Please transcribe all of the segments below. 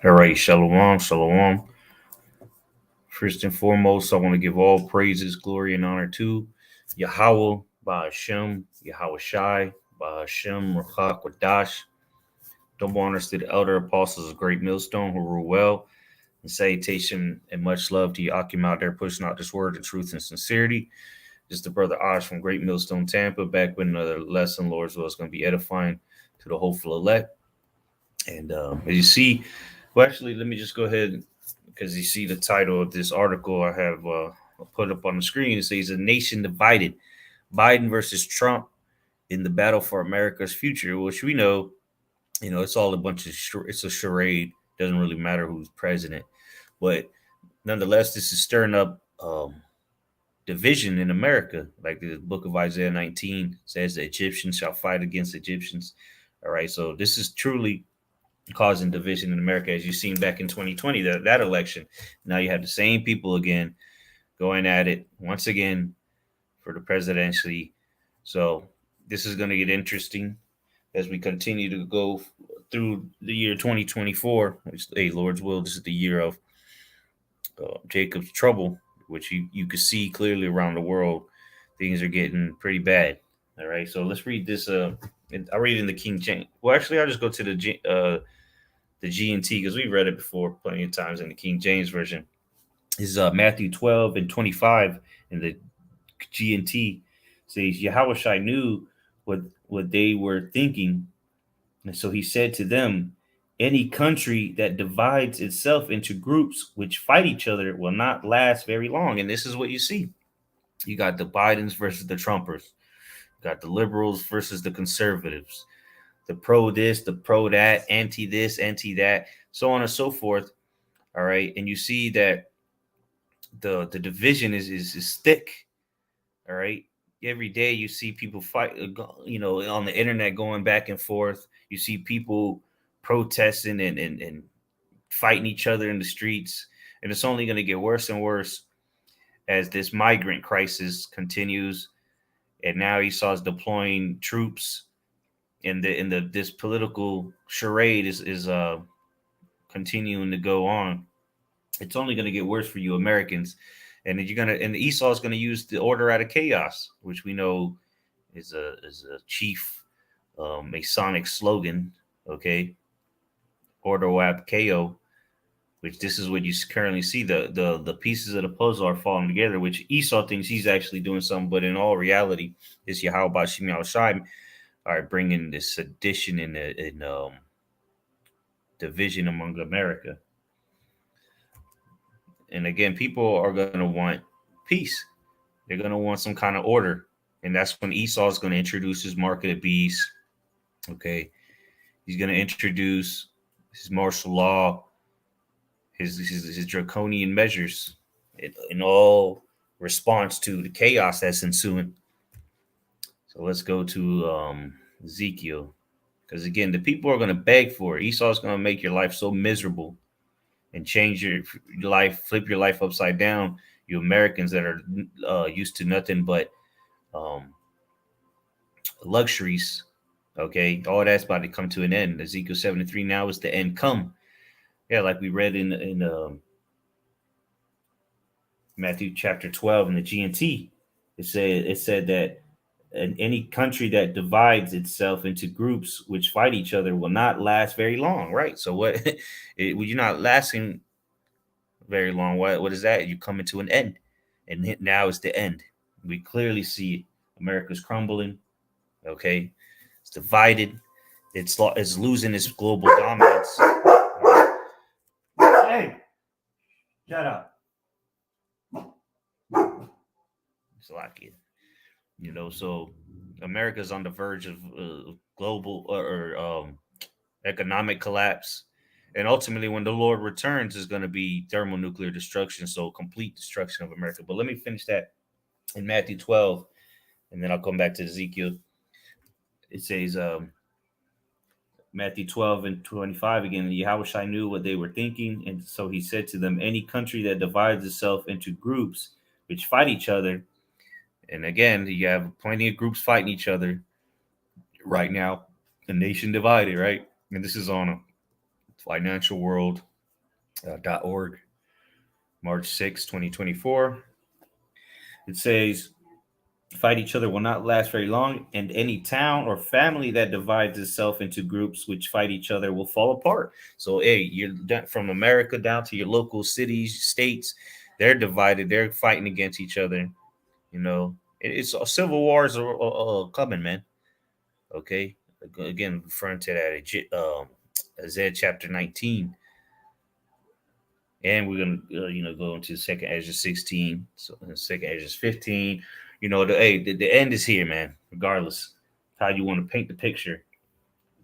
All right, shalom, shalom. First and foremost, I want to give all praises, glory, and honor to Yahweh, Ba'ashem, Yahweh Shai, Ba'ashem, Ruchak, Wadash. Double honors to the elder apostles of Great Millstone who rule well. And salutation and much love to you, Akim, out there pushing out this word of truth and sincerity. This is the brother Osh from Great Millstone, Tampa, back with another lesson, Lord's will. It's going to be edifying to the hopeful elect. And as you see, well, actually, let me just go ahead because you see the title of this article I have put up on the screen. It says, "A Nation Divided, Biden versus Trump in the Battle for America's Future," which we know, it's all a bunch of, it's a charade. Doesn't really matter who's president. But nonetheless, this is stirring up division in America. Like the book of Isaiah 19 says, the Egyptians shall fight against Egyptians. All right. So this is truly causing division in America, as you've seen back in 2020, that election. Now you have the same people again going at it once again for the presidency. So this is going to get interesting as we continue to go through the year 2024. Which, hey, Lord's will, this is the year of Jacob's trouble, which you could see clearly around the world. Things are getting pretty bad. All right, so let's read this. I'll read it in the King James. Well, actually, I'll just go to the G&T because we've read it before plenty of times in the King James version. This is Matthew 12 and 25 in the G&T says, Yahushua knew what they were thinking, and so he said to them, any country that divides itself into groups which fight each other will not last very long. And this is what you see. You got the Bidens versus the Trumpers. You got the liberals versus the conservatives. The pro this, the pro that, anti this, anti that, so on and so forth. All right. And you see that the division is thick. All right. Every day you see people fight, on the internet going back and forth. You see people protesting and fighting each other in the streets. And it's only going to get worse and worse as this migrant crisis continues. And now Esau's deploying troops, and this political charade is continuing to go on. It's only going to get worse for you Americans, and Esau is going to use the order out of chaos, which we know is a chief Masonic slogan. Okay, ordo ab chaos, which this is what you currently see. The pieces of the puzzle are falling together, which Esau thinks he's actually doing something, but in all reality, it's Yahweh Bashim Shai are bringing this sedition and division among America. And again, people are going to want peace. They're going to want some kind of order. And that's when Esau is going to introduce his market of beasts. Okay. He's going to introduce his martial law, his draconian measures in all response to the chaos that's ensuing. So let's go to Ezekiel. Because again, the people are going to beg for it. Esau is going to make your life so miserable and change your life, flip your life upside down. You Americans that are used to nothing but luxuries, okay, all that's about to come to an end. Ezekiel 73, now is the end come. Yeah, like we read in Matthew chapter 12 in the G&T. It said that any country that divides itself into groups which fight each other will not last very long, right? So what you're not lasting very long. What is that? You come into an end, and now is the end. We clearly see America's crumbling. Okay, it's divided. It's losing its global dominance. Hey, shut up. It's like it. So America's on the verge of global or economic collapse. And ultimately, when the Lord returns, is going to be thermonuclear destruction, so complete destruction of America. But let me finish that in Matthew 12, and then I'll come back to Ezekiel. It says, Matthew 12 and 25 again, Yahushua knew what they were thinking, and so he said to them, any country that divides itself into groups which fight each other, and again, you have plenty of groups fighting each other right now, a nation divided, right? And this is on a financial world, .org, March 6, 2024. It says, fight each other will not last very long, and any town or family that divides itself into groups which fight each other will fall apart. So, hey, you're from America down to your local cities, states, they're divided. They're fighting against each other. You know, it's civil wars are coming, man. Okay, again, referring to that Isaiah chapter 19, and we're gonna go into second Ezra 16, so second Ezra 15. The end is here, man. Regardless how you want to paint the picture.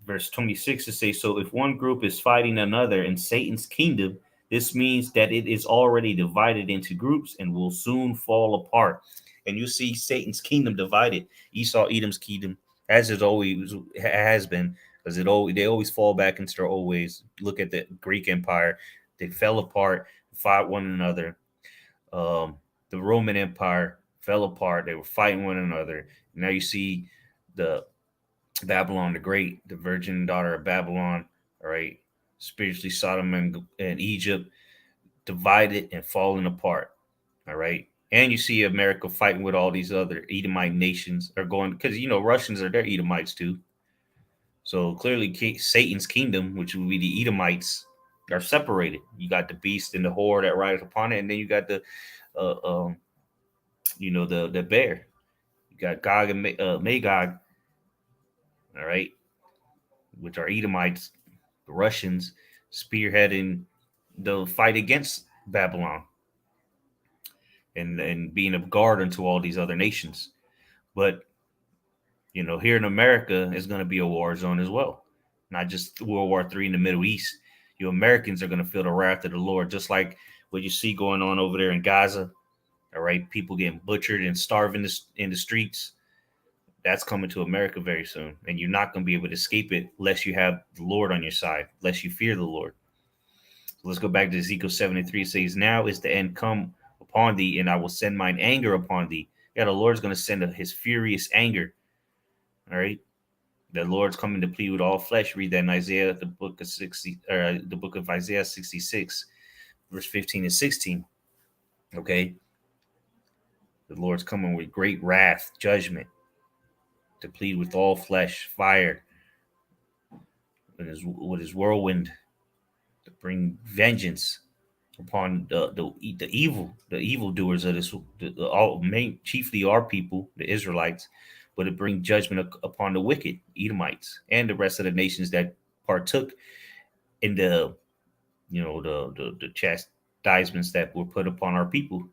Verse 26 to say, so if one group is fighting another in Satan's kingdom, this means that it is already divided into groups and will soon fall apart. And you see Satan's kingdom divided. Esau, Edom's kingdom, as it always has been, because they always fall back into their old ways. Look at the Greek Empire; they fell apart, fought one another. The Roman Empire fell apart; they were fighting one another. Now you see the Babylon the Great, the virgin daughter of Babylon, all right, spiritually Sodom and Egypt, divided and falling apart, all right. And you see America fighting with all these other Edomite nations are going because Russians are their Edomites too. So clearly, Satan's kingdom, which would be the Edomites, are separated. You got the beast and the whore that rides upon it, and then you got the, the bear. You got Gog and Magog, all right, which are Edomites, the Russians, spearheading the fight against Babylon and being a guard unto all these other nations. But here in America is going to be a war zone as well, not just World War III in the Middle East. You Americans are going to feel the wrath of the Lord, just like what you see going on over there in Gaza. All right, people getting butchered and starving in the streets. That's coming to America very soon, and you're not going to be able to escape it unless you have the Lord on your side, unless you fear the Lord. So let's go back to Ezekiel 73. It says, now is the end come upon thee, and I will send mine anger upon thee. Yeah, the Lord's going to send his furious anger. All right. The Lord's coming to plead with all flesh. Read that in Isaiah, the book of Isaiah 66, verse 15 and 16. Okay. The Lord's coming with great wrath, judgment, to plead with all flesh, fire, with his whirlwind, to bring vengeance upon the evildoers of this, chiefly our people, the Israelites, but to bring judgment upon the wicked Edomites and the rest of the nations that partook in the chastisements that were put upon our people.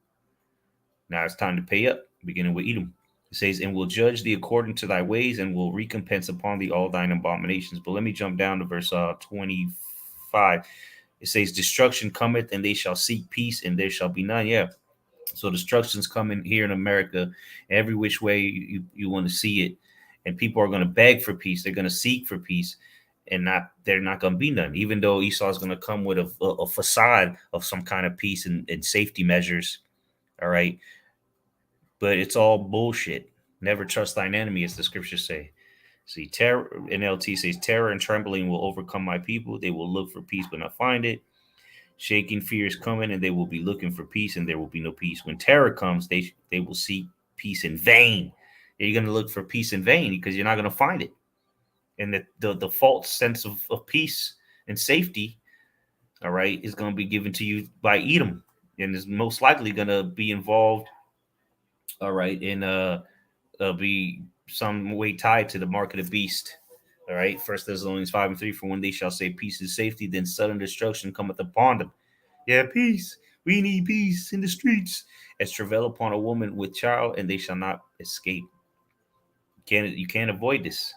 Now it's time to pay up, beginning with Edom. It says, and will judge thee according to thy ways, and will recompense upon thee all thine abominations. But let me jump down to verse 25. It says, destruction cometh, and they shall seek peace, and there shall be none. Yeah. So destruction's coming here in America, every which way you want to see it. And people are going to beg for peace. They're going to seek for peace, and they're not going to be none. Even though Esau is going to come with a facade of some kind of peace and safety measures. All right. But it's all bullshit. Never trust thine enemy, as the scriptures say. See, terror, NLT says, terror and trembling will overcome my people. They will look for peace, but not find it. Shaking fear is coming, and they will be looking for peace, and there will be no peace. When terror comes, they will seek peace in vain. You're going to look for peace in vain because you're not going to find it. And the false sense of peace and safety, all right, is going to be given to you by Edom, and is most likely going to be involved, all right, in be some way tied to the mark of the beast. All right. First Thessalonians 5:3, for when they shall say peace and safety, then sudden destruction cometh upon them. Yeah, peace. We need peace in the streets. As travail upon a woman with child, and they shall not escape. You can't avoid this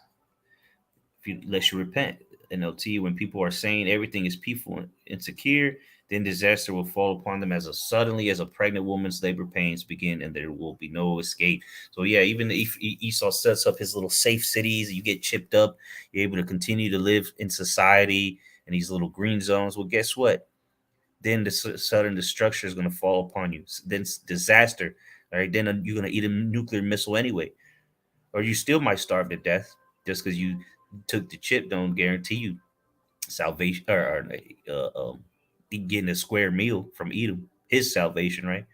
unless you repent. NLT, when people are saying everything is peaceful and secure, then disaster will fall upon them as suddenly as a pregnant woman's labor pains begin, and there will be no escape. So yeah, even if Esau sets up his little safe cities, you get chipped up, you're able to continue to live in society in these little green zones. Well, guess what? Then the sudden destruction is going to fall upon you. Then disaster. All right, then you're going to eat a nuclear missile anyway, or you still might starve to death just because you took the chip. Don't guarantee you salvation or getting a square meal from Edom, his salvation, right?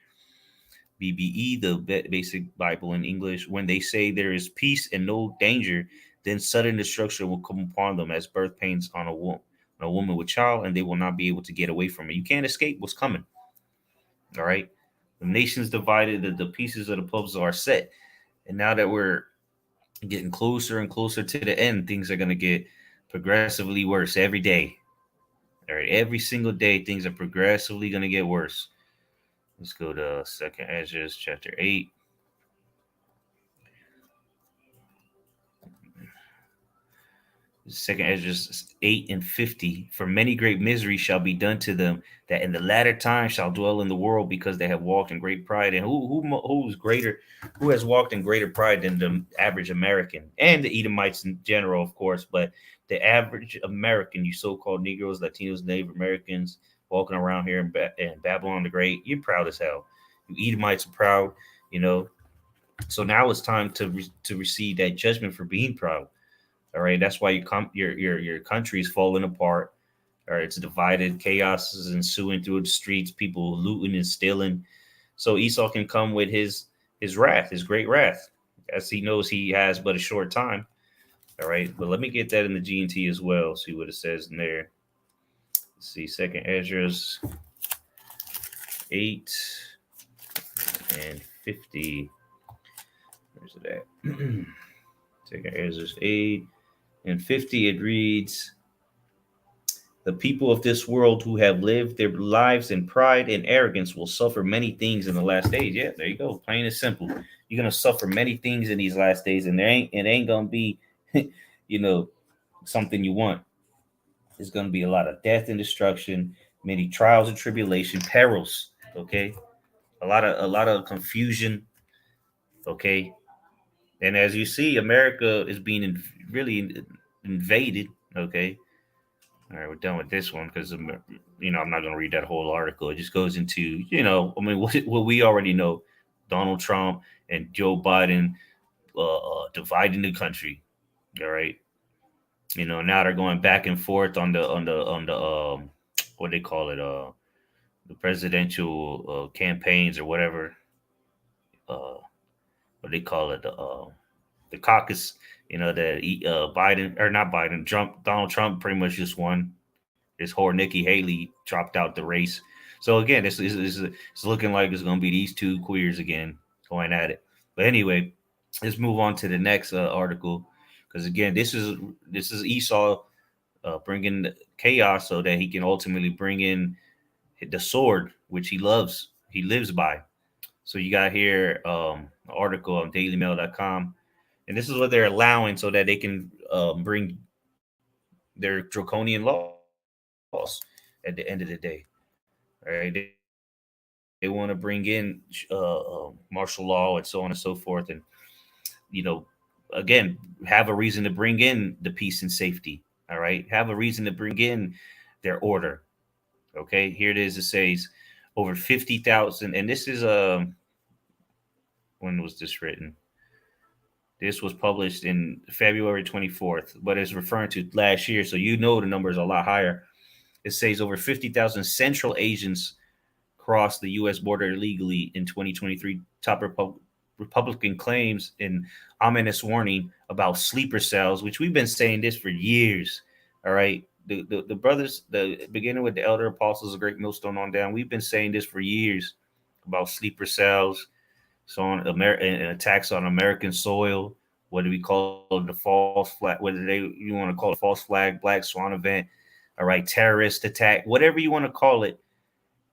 BBE, the basic Bible in English. When they say there is peace and no danger, then sudden destruction will come upon them as birth pains on a woman with child, and they will not be able to get away from it. You can't escape what's coming. All right. The nation's divided, the pieces of the puzzle are set. And now that we're getting closer and closer to the end, things are going to get progressively worse every day. All right. Every single day, things are progressively going to get worse. Let's go to Second Ezra chapter 8. Second Ezra 8 and 50. For many great misery shall be done to them that in the latter time shall dwell in the world because they have walked in great pride. And who's greater? Who has walked in greater pride than the average American and the Edomites in general, of course? But the average American, you so-called Negroes, Latinos, Native Americans, walking around here in Babylon the Great, you're proud as hell. You Edomites are proud, you know. So now it's time to receive that judgment for being proud. All right, that's why your country is falling apart. All right, it's divided. Chaos is ensuing through the streets. People looting and stealing. So Esau can come with his wrath, his great wrath, as he knows he has but a short time. All right, but let me get that in the G&T as well. See what it says in there. Let's see, Second Ezra's 8 and 50. Where's it at? Second Ezra's 8 and 50. It reads, the people of this world who have lived their lives in pride and arrogance will suffer many things in the last days. Yeah, there you go. Plain and simple. You're gonna suffer many things in these last days, and it ain't gonna be, you know, something you want. There's gonna be a lot of death and destruction, many trials and tribulation, perils. Okay, a lot of confusion. Okay, and as you see, America is being really invaded. Okay, all right, we're done with this one because I'm not going to read that whole article. It just goes into what we already know: Donald Trump and Joe Biden dividing the country. All right, now they're going back and forth on the what they call it the presidential campaigns or whatever what they call it the caucus. Biden or not Biden, Donald Trump pretty much just won. This whore Nikki Haley dropped out the race. So again, it's looking like it's going to be these two queers again going at it. But anyway, let's move on to the next article because again, this is Esau bringing chaos so that he can ultimately bring in the sword, which he loves, he lives by. So you got here an article on DailyMail.com, and this is what they're allowing so that they can bring their draconian laws at the end of the day. All right, they want to bring in martial law and so on and so forth, and you know, again, have a reason to bring in the peace and safety. All right, have a reason to bring in their order. Okay, here it is. It says over 50,000, and this is when was this written? This was published in February 24th, but it's referring to last year, so the number is a lot higher. It says over 50,000 Central Asians crossed the U.S. border illegally in 2023. Top Republican claims in ominous warning about sleeper cells, which we've been saying this for years. All right. The brothers, beginning with the elder apostles, a great millstone on down, we've been saying this for years about sleeper cells, so on and attacks on American soil. What do we call it? The false flag? You want to call it false flag, Black Swan event? All right, terrorist attack, whatever you want to call it.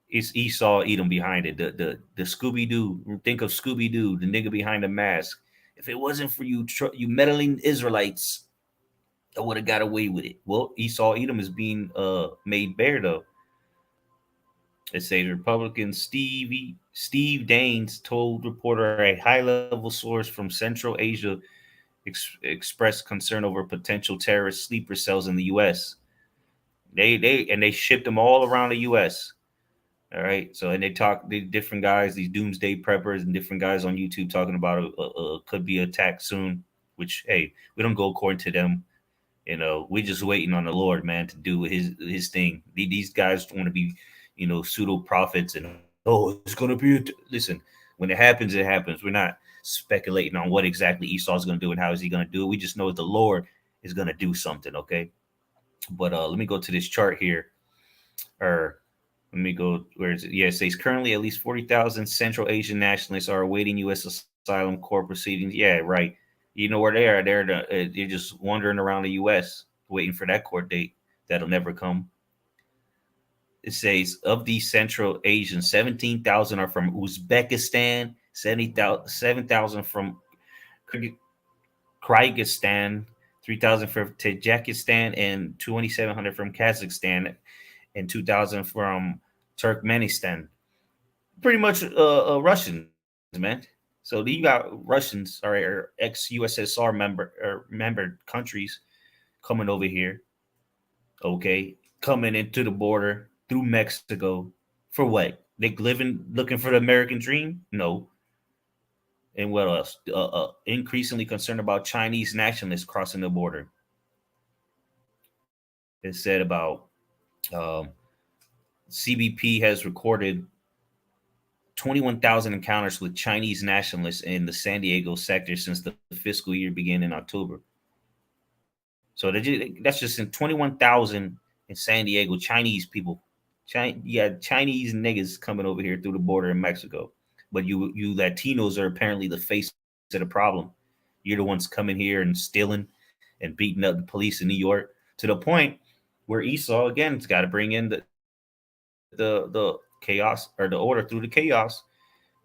It's Esau Edom behind it. The Scooby Doo. Think of Scooby Doo, the nigga behind the mask. If it wasn't for you meddling Israelites, I would have got away with it. Well, Esau Edom is being made bare though. It says Republican Steve Daines told reporter a high-level source from Central Asia expressed concern over potential terrorist sleeper cells in the U.S. They shipped them all around the U.S. All right. So, and they talk, the different guys, these doomsday preppers and different guys on YouTube talking about could be attacked soon, which, hey, we don't go according to them. We're just waiting on the Lord, man, to do his thing. These guys want to be pseudo prophets and it's gonna be. Listen, when it happens, it happens. We're not speculating on what exactly Esau is gonna do and how is he gonna do it. We just know that the Lord is gonna do something. Okay, but let me go to this chart here, or let me go. Where is it? Yeah, it says currently at least 40,000 Central Asian nationalists are awaiting U.S. asylum court proceedings. Yeah, right. You know where they are? They're just wandering around the U.S. waiting for that court date that'll never come. It says of these Central Asians, 17,000 are from Uzbekistan, 7,000 from Kyrgyzstan, 3,000 from Tajikistan, and 2,700 from Kazakhstan, and 2,000 from Turkmenistan. Pretty much Russians, man. So you got Russians or ex USSR member countries coming over here, okay, coming into the border through Mexico for what? They looking for the American dream? No. And what else? Increasingly concerned about Chinese nationalists crossing the border. It said about um, CBP has recorded 21,000 encounters with Chinese nationalists in the San Diego sector since the fiscal year began in October. So that's just in 21,000 in San Diego, Chinese people. Chinese niggas coming over here through the border in Mexico. But you Latinos are apparently the face of the problem. You're the ones coming here and stealing and beating up the police in New York to the point where Esau again has got to bring in the chaos or the order through the chaos.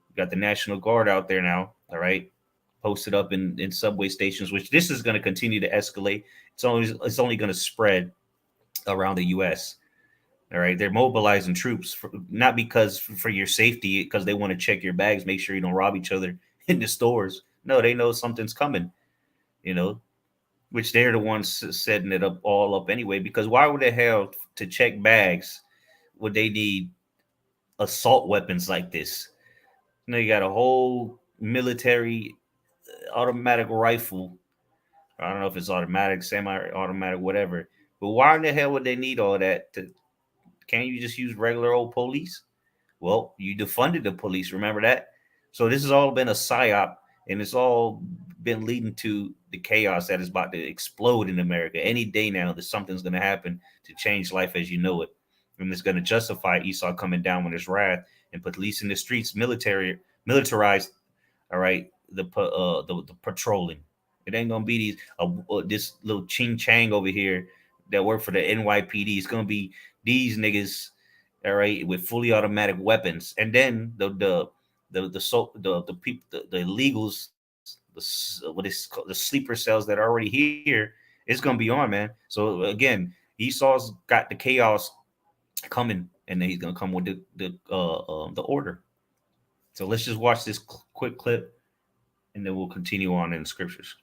We got the National Guard out there now. All right, posted up in subway stations, which this is going to continue to escalate. It's only going to spread around the U.S. All right, they're mobilizing troops not because for your safety, because they want to check your bags, make sure you don't rob each other in the stores. No, they know something's coming. Which they're the ones setting it up all up anyway. Because why would the hell to check bags would they need assault weapons like this? You got a whole military automatic rifle. I don't know if it's automatic, semi-automatic, whatever. But why in the hell would they need all that? Can't you just use regular old police? Well, you defunded the police. Remember that? So this has all been a psyop, and it's all been leading to the chaos that is about to explode in America. Any day now, that something's going to happen to change life as you know it. And it's going to justify Esau coming down with his wrath and put police in the streets, militarized, all right, the patrolling. It ain't gonna be this little ching chang over here that work for the NYPD. It's gonna be these niggas, all right, with fully automatic weapons, and then the people, the illegals, the sleeper cells that are already here. It's gonna be on, man. So again, Esau's got the chaos coming, and then he's gonna come with the order. So let's just watch this quick clip, and then we'll continue on in the scriptures.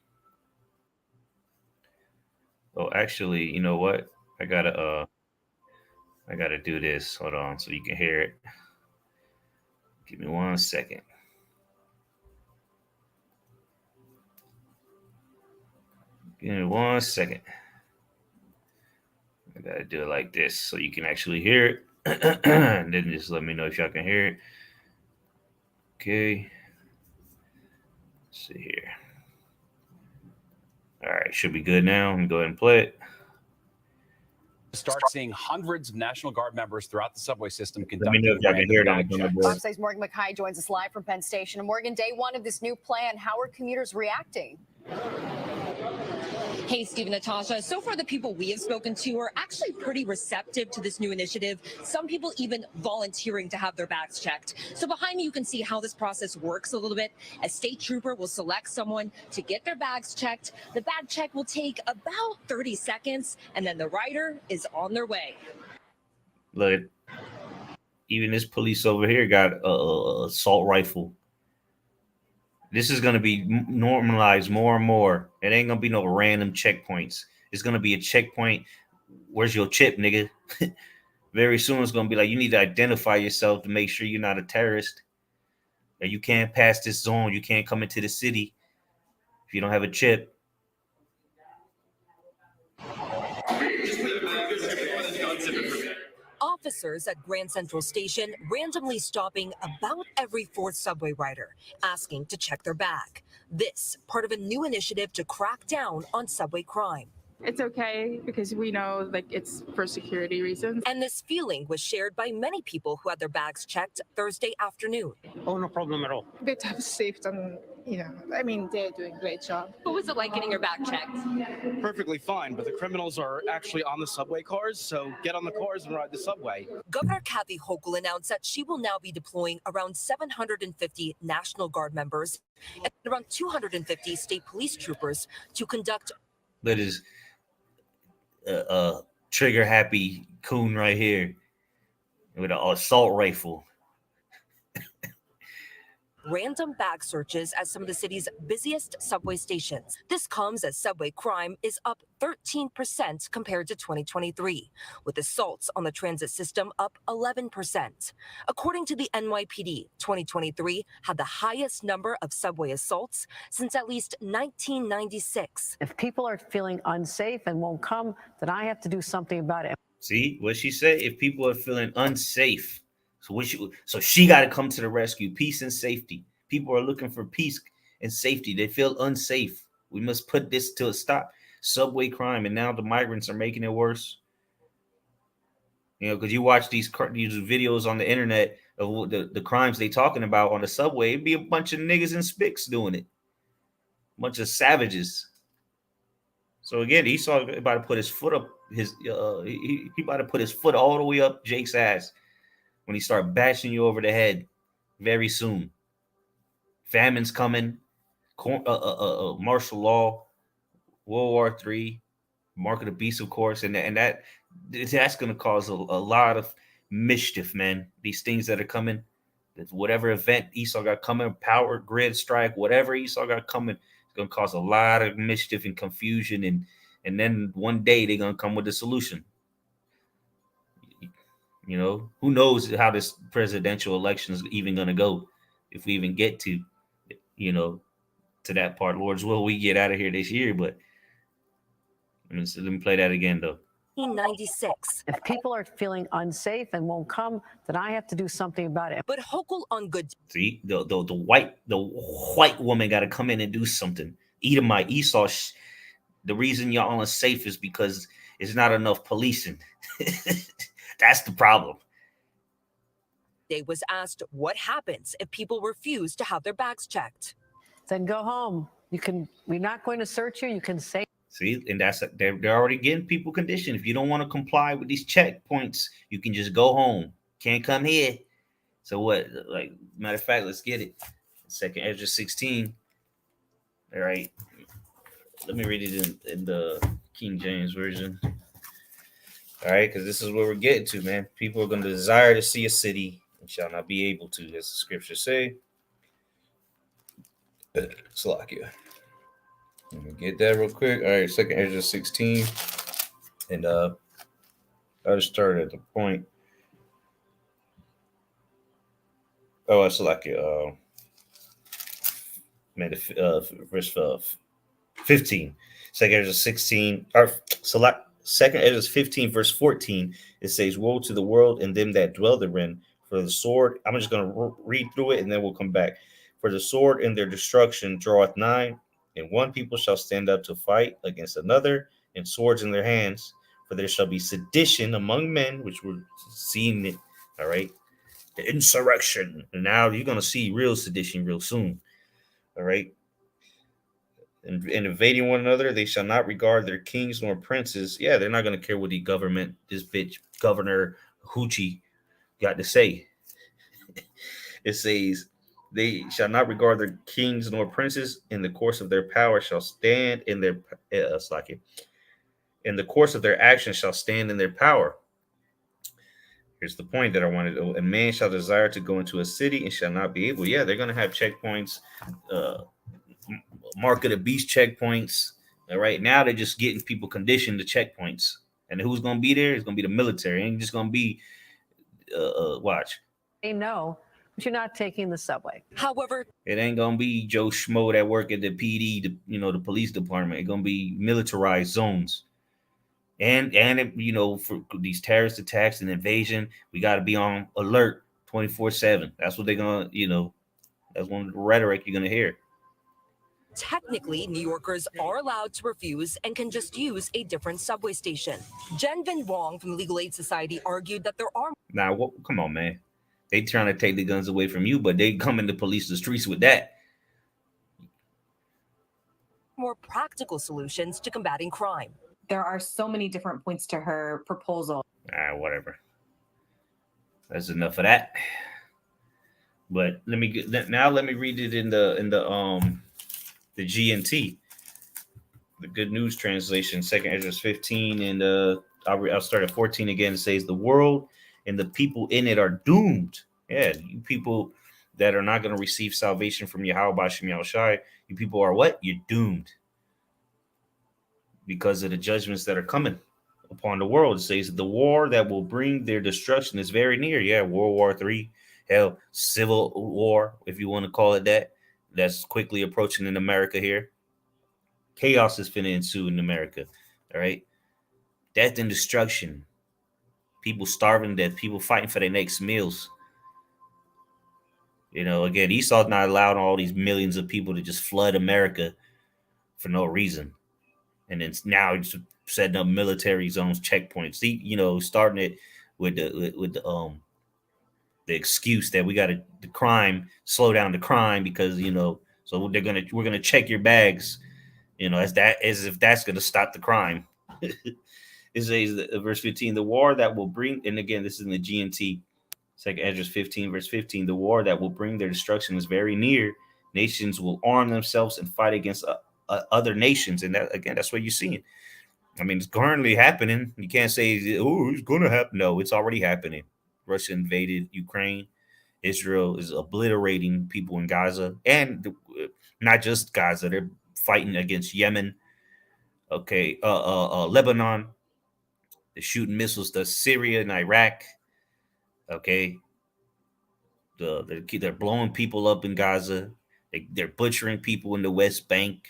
Oh, actually, you know what? I gotta do this. Hold on, so you can hear it. Give me 1 second. Give me 1 second. I gotta do it like this so you can actually hear it. And then just let me know if y'all can hear it. Okay. Let's see here. All right, should be good now. I'm gonna go ahead and play it. Start seeing hundreds of National Guard members throughout the subway system conducting bag checks. Fox 6's Morgan McKay joins us live from Penn Station. And Morgan, day one of this new plan, how are commuters reacting? Hey, Steve and Natasha. So far, the people we have spoken to are actually pretty receptive to this new initiative. Some people even volunteering to have their bags checked. So behind me, you can see how this process works a little bit. A state trooper will select someone to get their bags checked. The bag check will take about 30 seconds, and then the rider is on their way. Look, even this police over here got a assault rifle. This is going to be normalized more and more. It ain't going to be no random checkpoints. It's going to be a checkpoint. Where's your chip, nigga? Very soon it's going to be like, you need to identify yourself to make sure you're not a terrorist. Or you can't pass this zone. You can't come into the city if you don't have a chip. Officers at Grand Central Station randomly stopping about every fourth subway rider, asking to check their bag. This part of a new initiative to crack down on subway crime. It's okay because we know it's for security reasons. And this feeling was shared by many people who had their bags checked Thursday afternoon. Oh, no problem at all. A bit of safety, they're doing a great job. What was it like getting your bag checked? Perfectly fine, but the criminals are actually on the subway cars, so get on the cars and ride the subway. Governor Kathy Hochul announced that she will now be deploying around 750 National Guard members and around 250 state police troopers to conduct. That is trigger happy coon right here with an assault rifle. Random bag searches at some of the city's busiest subway stations. This comes as subway crime is up 13% compared to 2023, with assaults on the transit system up 11%. According to the NYPD, 2023 had the highest number of subway assaults since at least 1996. If people are feeling unsafe and won't come, then I have to do something about it. See what she said? If people are feeling unsafe, so she got to come to the rescue. Peace and safety. People are looking for peace and safety. They feel unsafe. We must put this to a stop. Subway crime, and now the migrants are making it worse. Because you watch these videos on the internet of the crimes they talking about on the subway. It'd be a bunch of niggas and spics doing it. A bunch of savages. So again, Esau about to put his foot up. He about to put his foot all the way up Jake's ass when he start bashing you over the head very soon. Famine's coming, martial law, World War III, mark of the beast, of course, and that's going to cause a lot of mischief, man. These things that are coming, whatever event Esau got coming, power grid strike, whatever Esau got coming, it's going to cause a lot of mischief and confusion, and then one day they're going to come with a solution. Who knows how this presidential election is even going to go, if we even get to, to that part. Lord's will, we get out of here this year, but let me play that again, though. 1996. If people are feeling unsafe and won't come, then I have to do something about it. But Hochul on good. See, the white woman got to come in and do something. Edomite, Esau. The reason y'all unsafe is because it's not enough policing. That's the problem. They was asked what happens if people refuse to have their bags checked. Then go home. We're not going to search you. You can say. See, and they're already getting people conditioned. If you don't want to comply with these checkpoints, you can just go home. Can't come here. So what? Matter of fact, let's get it. 2nd Ezra 16. All right. Let me read it in the King James Version. All right, because this is where we're getting to, man. People are going to desire to see a city and shall not be able to, as the scriptures say. Salakia. Let me get that real quick. All right, 2nd Ezra 16. And I'll just start at the point. Oh, it's Salakia. Verse 15. 2nd Ezra 16. Or Salakia. 2nd Ezra 15, verse 14, it says, woe to the world and them that dwell therein, for the sword. I'm just going to read through it and then we'll come back. For the sword in their destruction draweth nigh, and one people shall stand up to fight against another, and swords in their hands. For there shall be sedition among men, which we're seeing it. All right. The insurrection. And now you're going to see real sedition real soon. All right. And invading one another, they shall not regard their kings nor princes. Yeah, they're not going to care what the government, this bitch, Governor Hoochie, got to say. It says, they shall not regard their kings nor princes. In the course of their power shall stand in their in the course of their action shall stand in their power. Here's the point that I wanted. A man shall desire to go into a city and shall not be able. Yeah, they're going to have checkpoints. Mark of the beast checkpoints. All right, now they're just getting people conditioned to checkpoints, and who's gonna be there? It's gonna be the military. It ain't just gonna be watch. They know, but you're not taking the subway. However, it ain't gonna be Joe Schmo that work at the PD, the police department. It's gonna be militarized zones. And for these terrorist attacks and invasion, we got to be on alert 24/7. That's what they're gonna, that's one of the rhetoric you're gonna hear. Technically, New Yorkers are allowed to refuse and can just use a different subway station. Jen-Bin Wong from the Legal Aid Society argued that there are come on, man. They trying to take the guns away from you, but they come to police the streets with that. more practical solutions to combating crime. There are so many different points to her proposal. Whatever. That's enough of that. But let me read it in the GNT, the Good News Translation, 2nd Ezra 15, and I'll start at 14 again. It says, the world and the people in it are doomed. Yeah, you people that are not going to receive salvation from Yahweh B'Shem Yahushai, you people are what? You're doomed because of the judgments that are coming upon the world. It says the war that will bring their destruction is very near. Yeah, World War III, hell, Civil War, if you want to call it that. That's quickly approaching in America here. Chaos is finna ensue in America. All right. Death and destruction. People starving to death. People fighting for their next meals. Again, Esau's not allowing all these millions of people to just flood America for no reason. And then now he's setting up military zones, checkpoints. Starting it with the excuse that we got to slow down the crime because so we're gonna check your bags, as if that's gonna stop the crime. It says verse 15, the war that will bring, and again this is in the GNT, 2nd Ezra 15 verse 15, the war that will bring their destruction is very near. Nations will arm themselves and fight against other nations, and that again that's what you're seeing. I mean, it's currently happening. You can't say, oh, it's gonna happen. No, it's already happening. Russia invaded Ukraine. Israel is obliterating people in Gaza, and not just Gaza. They're fighting against Yemen. Okay, Lebanon. They're shooting missiles to Syria and Iraq. Okay, they're blowing people up in Gaza. They're butchering people in the West Bank,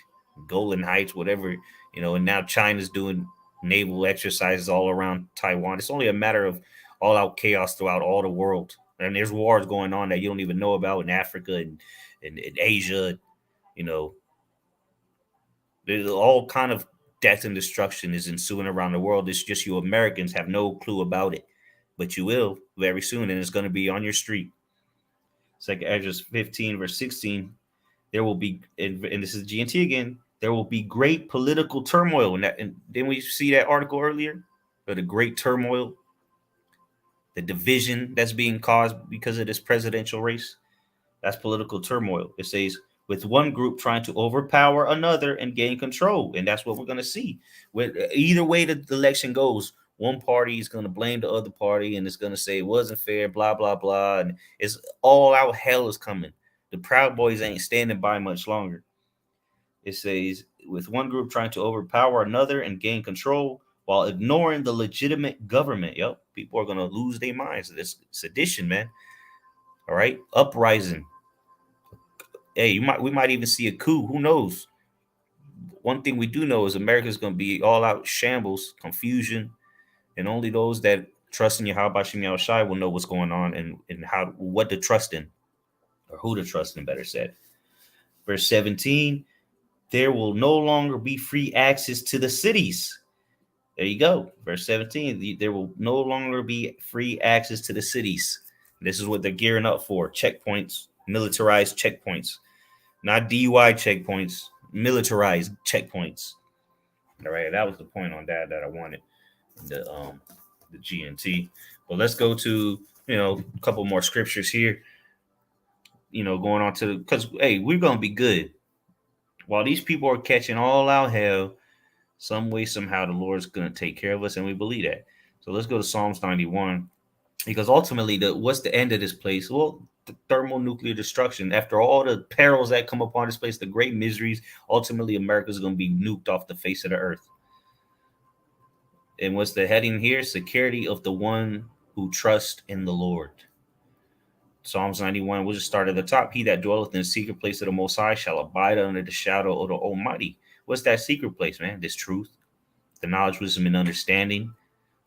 Golan Heights, whatever. And now China's doing naval exercises all around Taiwan. It's only a matter of all-out chaos throughout all the world. And there's wars going on that you don't even know about in Africa and in Asia. There's all kind of death and destruction is ensuing around the world. It's just you Americans have no clue about it. But you will very soon, and it's going to be on your street. 2nd Ezra 15, verse 16, there will be, and this is GNT again, there will be great political turmoil. And didn't we see that article earlier? The great turmoil, the division that's being caused because of this presidential race. That's political turmoil. It says, with one group trying to overpower another and gain control. And that's what we're going to see. Either way the election goes, one party is going to blame the other party and it's going to say it wasn't fair, blah, blah, blah. And it's all out hell is coming. The Proud Boys ain't standing by much longer. It says, with one group trying to overpower another and gain control while ignoring the legitimate government. Yep, people are going to lose their minds. This sedition, man. All right, uprising. Hey, we might even see a coup. Who knows? One thing we do know is America's going to be all out shambles, confusion. And only those that trust in Yahweh B'Shem Yahushai will know what's going on and what to trust in, or who to trust in, better said. Verse 17, there will no longer be free access to the cities. There you go. Verse 17, there will no longer be free access to the cities. This is what they're gearing up for. Checkpoints, militarized checkpoints, not DUI checkpoints, militarized checkpoints. All right, that was the point on that I wanted. The GNT. But let's go to a couple more scriptures here. Going on to because we're gonna be good while these people are catching all out hell. Some way, somehow, the Lord's gonna take care of us, and we believe that. So let's go to Psalms 91, because ultimately, what's the end of this place? Well, the thermonuclear destruction. After all the perils that come upon this place, the great miseries, ultimately, America's gonna be nuked off the face of the earth. And what's the heading here? Security of the one who trusts in the Lord. Psalms 91, we'll just start at the top. He that dwelleth in the secret place of the Most High shall abide under the shadow of the Almighty. What's that secret place, man? This truth. the knowledge, wisdom, and understanding.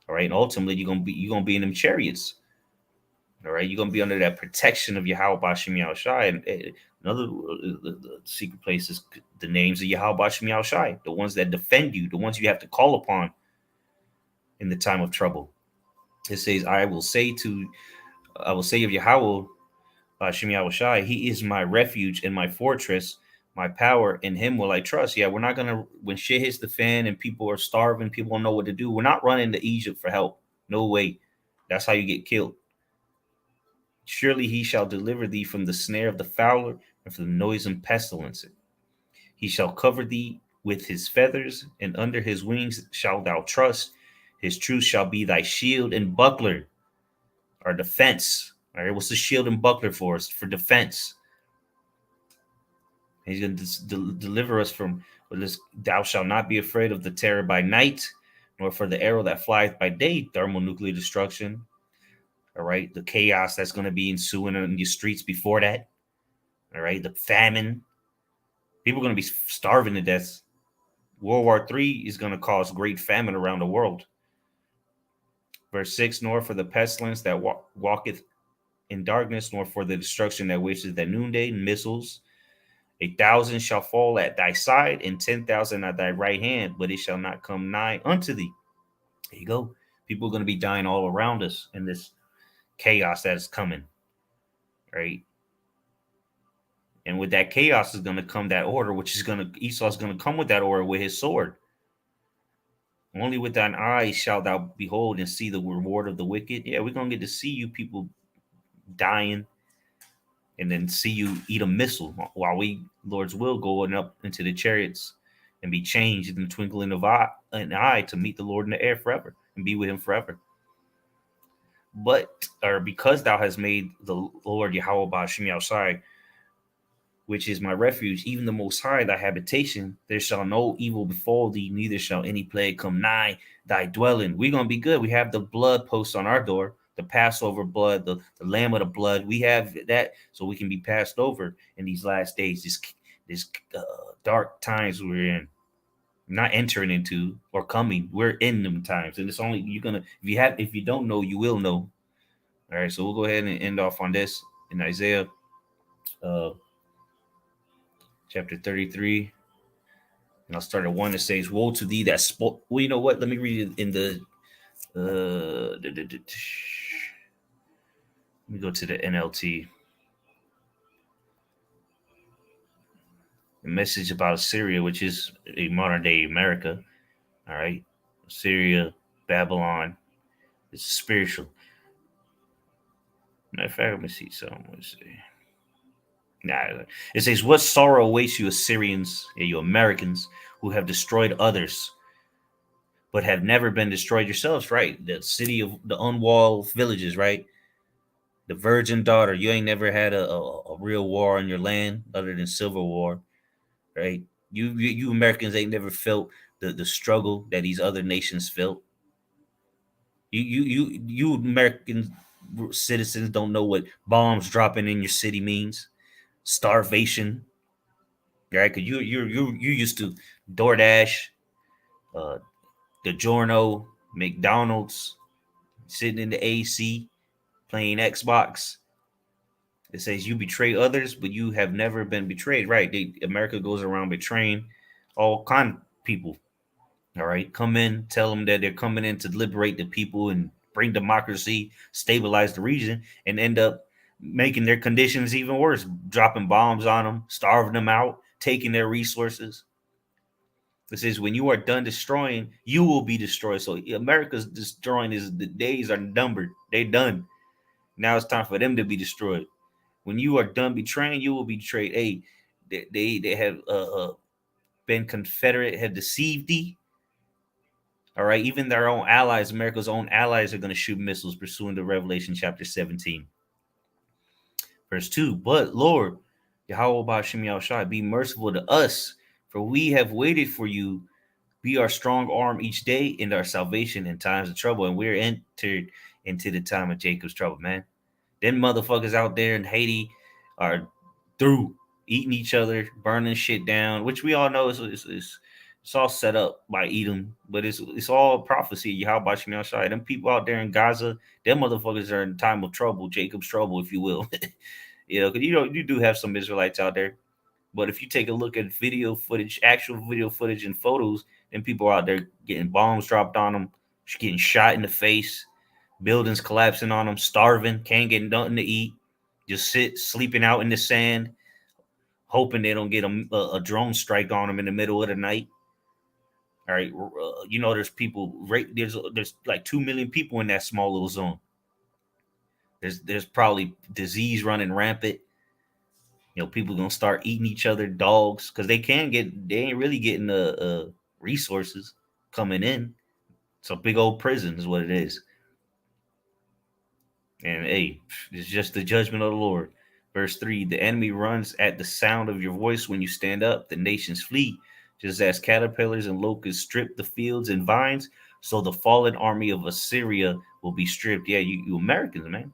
All right. And ultimately, you're gonna be in them chariots. All right. You're gonna be under that protection of Yahweh Bashem Yahushai. And another the secret place is the names of Yahweh Bashem Yahushai, the ones that defend you, the ones you have to call upon in the time of trouble. It says, I will say of Yahweh Bashem Yahushai, he is my refuge and my fortress, my power, in him will I trust. Yeah, we're not gonna, when shit hits the fan and people are starving, people don't know what to do, we're not running to Egypt for help. No way. That's how you get killed. Surely he shall deliver thee from the snare of the fowler and from the noisome pestilence. He shall cover thee with his feathers, and under his wings shalt thou trust. His truth shall be thy shield and buckler, our defense. All right, what's the shield and buckler for us? For defense. He's going to deliver us from this. Thou shalt not be afraid of the terror by night, nor for the arrow that flieth by day, thermonuclear destruction. All right, the chaos that's going to be ensuing in the streets before that. All right, the famine. People are going to be starving to death. World War III is going to cause great famine around the world. Verse 6, nor for the pestilence that walketh in darkness, nor for the destruction that wasteth at noonday, missiles. 1,000 shall fall at thy side, and 10,000 at thy right hand, but it shall not come nigh unto thee. There you go. People are going to be dying all around us in this chaos that is coming, right? And with that chaos is going to come that order, which is Esau's going to come with that order with his sword. Only with thine eyes shalt thou behold and see the reward of the wicked. Yeah, we're going to get to see you people dying, and then see you eat a missile while we, Lord's will, going up into the chariots and be changed in the twinkling of an eye to meet the Lord in the air forever and be with him forever. Because thou hast made the Lord Yahweh Bashem Yahushai, which is my refuge, even the Most High, thy habitation, there shall no evil befall thee, neither shall any plague come nigh thy dwelling. We're going to be good. We have the blood post on our door, the Passover blood, the Lamb of the blood. We have that so we can be passed over in these last days, this dark times we're in. Not entering into or coming. We're in them times. And it's only if you don't know, you will know. All right, so we'll go ahead and end off on this in Isaiah chapter 33. And I'll start at 1. It says, woe to thee that spoke. Well, you know what? Let me read it in the let me go to the NLT. A message about Assyria, which is a modern day America. All right. Assyria, Babylon. It's spiritual. Matter of fact, let me see something. Let's see. It says, what sorrow awaits you, Assyrians, you Americans, who have destroyed others, but have never been destroyed yourselves, right? The city of the unwalled villages, right? The virgin daughter. You ain't never had a real war on your land other than civil war, right? You Americans ain't never felt the struggle that these other nations felt. You American citizens don't know what bombs dropping in your city means. Starvation, right? Because you used to DoorDash, DiGiorno, McDonald's, sitting in the AC, playing Xbox. It says you betray others, but you have never been betrayed, right? America goes around betraying all kind of people. All right, come in, tell them that they're coming in to liberate the people and bring democracy, stabilize the region, and end up making their conditions even worse, dropping bombs on them, starving them out, taking their resources. It says, when you are done destroying, you will be destroyed. So America's destroying the days are numbered. They're done. Now it's time for them to be destroyed. When you are done betraying, you will be betrayed. Hey, they have been confederate, have deceived thee. All right, even their own allies, America's own allies, are going to shoot missiles pursuant to Revelation chapter 17. Verse 2, but Lord, Yahweh Bashem Yahushai, be merciful to us, for we have waited for you. Be our strong arm each day in our salvation in times of trouble. And we're entered into the time of Jacob's trouble, man. Them motherfuckers out there in Haiti are through eating each other, burning shit down, which we all know is It's all set up by Edom, but it's all prophecy. Yahweh Shem Shai. Them people out there in Gaza, them motherfuckers are in time of trouble, Jacob's trouble, if you will. Because you do have some Israelites out there. But if you take a look at video footage, actual video footage and photos, then people are out there getting bombs dropped on them, getting shot in the face, buildings collapsing on them, starving, can't get nothing to eat, just sleeping out in the sand, hoping they don't get a drone strike on them in the middle of the night. All right, there's people. There's like 2 million people in that small little zone. There's probably disease running rampant. People gonna start eating each other, dogs, because they ain't really getting the resources coming in. It's a big old prison, is what it is. And hey, it's just the judgment of the Lord. Verse 3: the enemy runs at the sound of your voice when you stand up. The nations flee. Just as caterpillars and locusts strip the fields and vines, so the fallen army of Assyria will be stripped. Yeah, you Americans, man.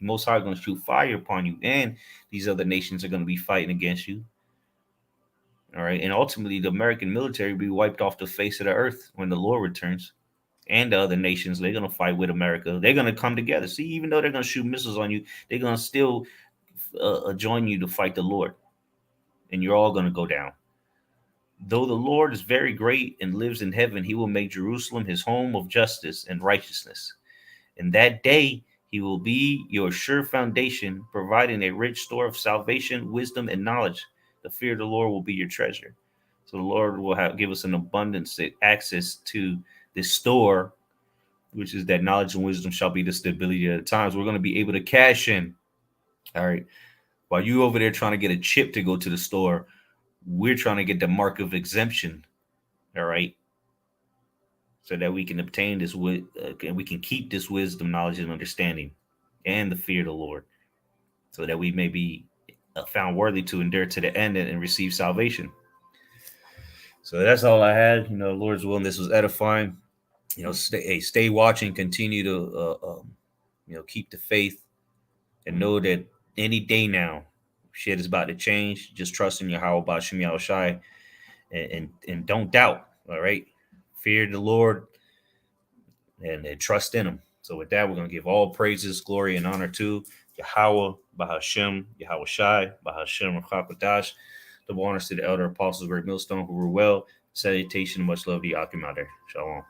Most High going to shoot fire upon you, and these other nations are going to be fighting against you. All right, and ultimately, the American military will be wiped off the face of the earth when the Lord returns. And the other nations, they're going to fight with America. They're going to come together. See, even though they're going to shoot missiles on you, they're going to still join you to fight the Lord. And you're all going to go down. Though the Lord is very great and lives in heaven, he will make Jerusalem his home of justice and righteousness. In that day, he will be your sure foundation, providing a rich store of salvation, wisdom, and knowledge. The fear of the Lord will be your treasure. So the Lord will give us an abundance access to this store, which is that knowledge and wisdom shall be the stability of the times. We're going to be able to cash in. All right. While you over there trying to get a chip to go to the store, we're trying to get the mark of exemption. All right. So that we can obtain this, and we can keep this wisdom, knowledge, and understanding, and the fear of the Lord, so that we may be found worthy to endure to the end and receive salvation. So that's all I had. Lord's willing, this was edifying. Stay watching, continue to, keep the faith, and know that any day now, shit is about to change. Just trust in Yahweh Shem Shai, and don't doubt. All right. Fear the Lord and trust in him. So with that, we're going to give all praises, glory, and honor to Yahweh, Bahashem, Yahweh Shai, Bahashem, Rachakodash. Double honors to the elder apostles, Great Millstone, who were well. Salutation and much love to you, Akim out there. Shalom.